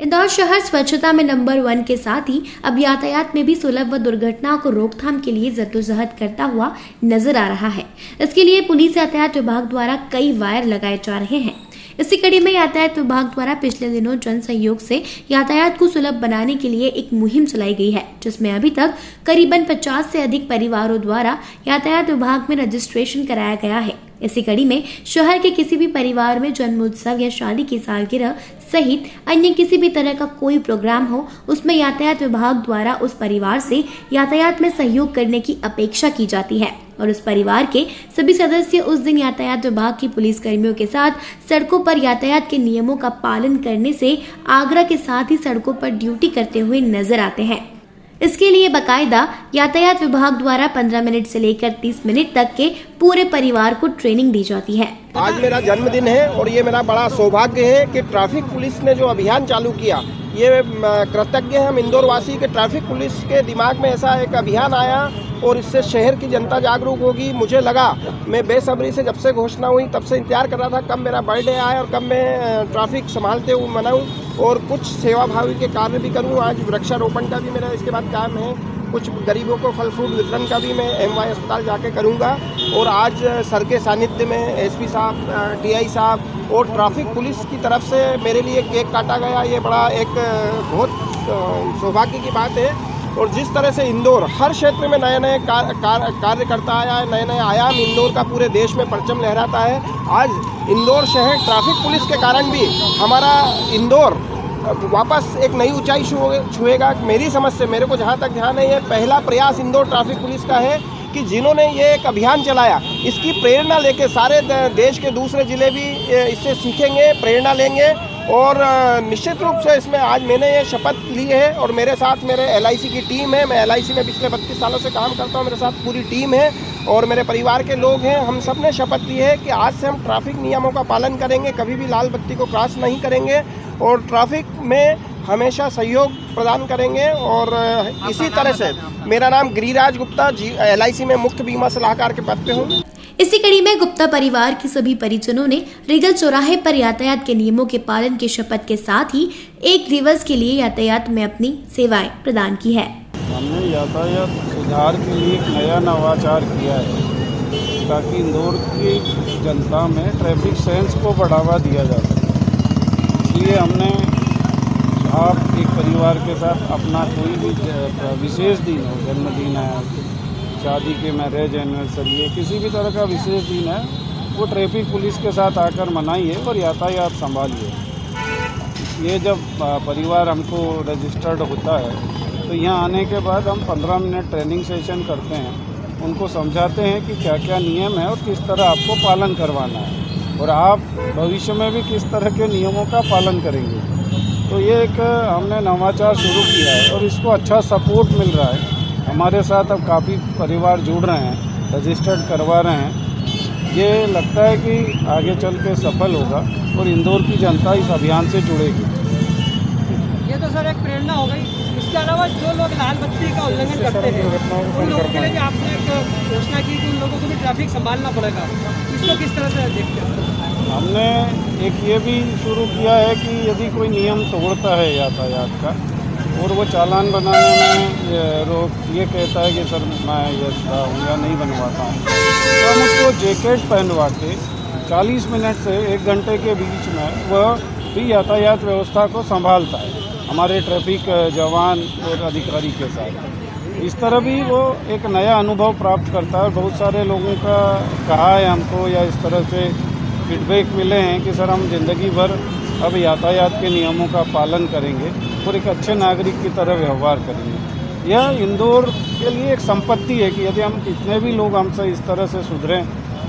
इंदौर शहर स्वच्छता में नंबर 1 के साथ ही अब यातायात में भी सुलभ व दुर्घटनाओं को रोकथाम के लिए जद्दोजहद करता हुआ नजर आ रहा है। इसके लिए पुलिस यातायात विभाग द्वारा कई वायर लगाए जा रहे हैं। इसी कड़ी में यातायात विभाग द्वारा पिछले दिनों जन सहयोग से यातायात को सुलभ बनाने के लिए एक मुहिम चलाई गई है, जिसमें अभी तक करीबन 50 से अधिक परिवारों द्वारा यातायात विभाग में रजिस्ट्रेशन कराया गया है। इसी कड़ी में शहर के किसी भी परिवार में जन्मोत्सव या शादी की सालगिरह सहित अन्य किसी भी तरह का कोई प्रोग्राम हो, उसमें यातायात विभाग द्वारा उस परिवार से यातायात में सहयोग करने की अपेक्षा की जाती है और उस परिवार के सभी सदस्य उस दिन यातायात विभाग की पुलिस कर्मियों के साथ सड़कों पर यातायात के नियमों का पालन करने से आग्रह के साथ ही सड़कों पर ड्यूटी करते हुए नजर आते हैं। इसके लिए बकायदा यातायात विभाग द्वारा 15 मिनट से लेकर 30 मिनट तक के पूरे परिवार को ट्रेनिंग दी जाती है। आज मेरा जन्मदिन है और ये मेरा बड़ा सौभाग्य है कि ट्रैफिक पुलिस ने जो अभियान चालू किया, ये कृतज्ञ हम इंदौर वासी के ट्रैफिक पुलिस के दिमाग में ऐसा एक अभियान आया और इससे शहर की जनता जागरूक होगी। मुझे लगा, मैं बेसब्री से जब से घोषणा हुई तब से इंतजार कर रहा था कब मेरा बर्थडे आए और कब मैं ट्रैफिक संभालते हुए मनाऊं और कुछ सेवाभावी के कार्य भी करूं। आज वृक्षारोपण का भी मेरा इसके बाद काम है, कुछ गरीबों को फल फ्रूट वितरण का भी मैं MY अस्पताल जाके करूंगा। और आज सर के सानिध्य में SP साहब, TI साहब और ट्रैफिक पुलिस की तरफ से मेरे लिए केक काटा गया। ये बड़ा एक बहुत सौभाग्य की बात है। और जिस तरह से इंदौर हर क्षेत्र में नए नए कार्य करता आया है, नए नए आयाम इंदौर का पूरे देश में परचम लहराता है। आज इंदौर शहर ट्रैफिक पुलिस के कारण भी हमारा इंदौर वापस एक नई ऊंचाई छुएगा। मेरी समझ से, मेरे को जहाँ तक ध्यान है, ये पहला प्रयास इंदौर ट्रैफिक पुलिस का है कि जिन्होंने ये एक अभियान चलाया, इसकी प्रेरणा लेके सारे देश के दूसरे जिले भी इससे सीखेंगे, प्रेरणा लेंगे। और निश्चित रूप से इसमें आज मैंने ये शपथ ली है और मेरे साथ मेरे LIC की टीम है। मैं LIC में पिछले 32 सालों से काम करता हूँ, मेरे साथ पूरी टीम है और मेरे परिवार के लोग हैं। हम सब ने शपथ ली है कि आज से हम ट्रैफिक नियमों का पालन करेंगे, कभी भी लाल बत्ती को क्रॉस नहीं करेंगे और ट्रैफिक में हमेशा सहयोग प्रदान करेंगे। और इसी तरह से मेरा नाम गिरिराज गुप्ता, LIC में मुख्य बीमा सलाहकार के पद पे हूँ। इसी कड़ी में गुप्ता परिवार के सभी परिजनों ने रीगल चौराहे पर यातायात के नियमों के पालन की शपथ के साथ ही एक दिवस के लिए यातायात में अपनी सेवाएं प्रदान की है। हमने यातायात सुधार के लिए एक नया नवाचार किया है ताकि इंदौर की जनता में ट्रैफिक सेंस को बढ़ावा दिया जा सके। इसलिए हमने आप एक परिवार के साथ अपना कोई भी विशेष दिन हो, जन्मदिन है, शादी के मैरिज एनिवर्सरी, किसी भी तरह का विशेष दिन है, वो ट्रैफिक पुलिस के साथ आकर मनाइए और यातायात संभालिए। ये जब परिवार हमको रजिस्टर्ड होता है तो यहाँ आने के बाद हम 15 मिनट ट्रेनिंग सेशन करते हैं, उनको समझाते हैं कि क्या क्या नियम है और किस तरह आपको पालन करवाना है और आप भविष्य में भी किस तरह के नियमों का पालन करेंगे। तो ये एक हमने नवाचार शुरू किया है और इसको अच्छा सपोर्ट मिल रहा है। हमारे साथ अब काफ़ी परिवार जुड़ रहे हैं, रजिस्टर्ड करवा रहे हैं। ये लगता है कि आगे चल के सफल होगा और इंदौर की जनता इस अभियान से जुड़ेगी। ये तो सर एक प्रेरणा हो गई। इसके अलावा जो लोग लाल बत्ती का उल्लंघन करते हैं उन लोगों के लिए भी आपने एक घोषणा की कि उन लोगों को भी ट्रैफिक संभालना पड़ेगा, इसको किस तरह से देखते हैं? हमने एक ये भी शुरू किया है कि यदि कोई नियम तोड़ता है यातायात का और वो चालान बनाने में ये कहता है कि सर मैं ये या नहीं बनवाता हूँ, तो हम उसको जैकेट पहनवा के 40 मिनट से 1 घंटे के बीच में वह भी यातायात व्यवस्था को संभालता है हमारे ट्रैफिक जवान और अधिकारी के साथ। इस तरह भी वो एक नया अनुभव प्राप्त करता है। बहुत सारे लोगों का कहा है हमको या इस तरह से फीडबैक मिले हैं कि सर हम ज़िंदगी भर अब यातायात के नियमों का पालन करेंगे और एक अच्छे नागरिक की तरह व्यवहार करेंगे। यह इंदौर के लिए एक संपत्ति है कि यदि हम कितने भी लोग हमसे इस तरह से सुधरें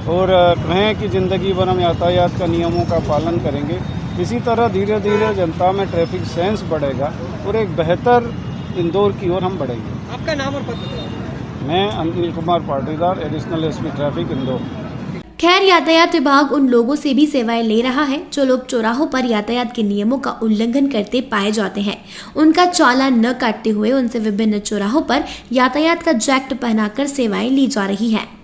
और कहें कि ज़िंदगी भर हम यातायात का नियमों का पालन करेंगे, इसी तरह धीरे धीरे जनता में ट्रैफिक सेंस बढ़ेगा और एक बेहतर इंदौर की ओर हम बढ़ेंगे। आपका नाम और पद? मैं Anil Kumar Patidar, additional SP traffic Indore. खैर, यातायात विभाग उन लोगों से भी सेवाएं ले रहा है जो लोग चौराहों पर यातायात के नियमों का उल्लंघन करते पाए जाते हैं। उनका चालान न काटते हुए उनसे विभिन्न चौराहों पर यातायात का जैकेट पहनाकर सेवाएं ली जा रही है।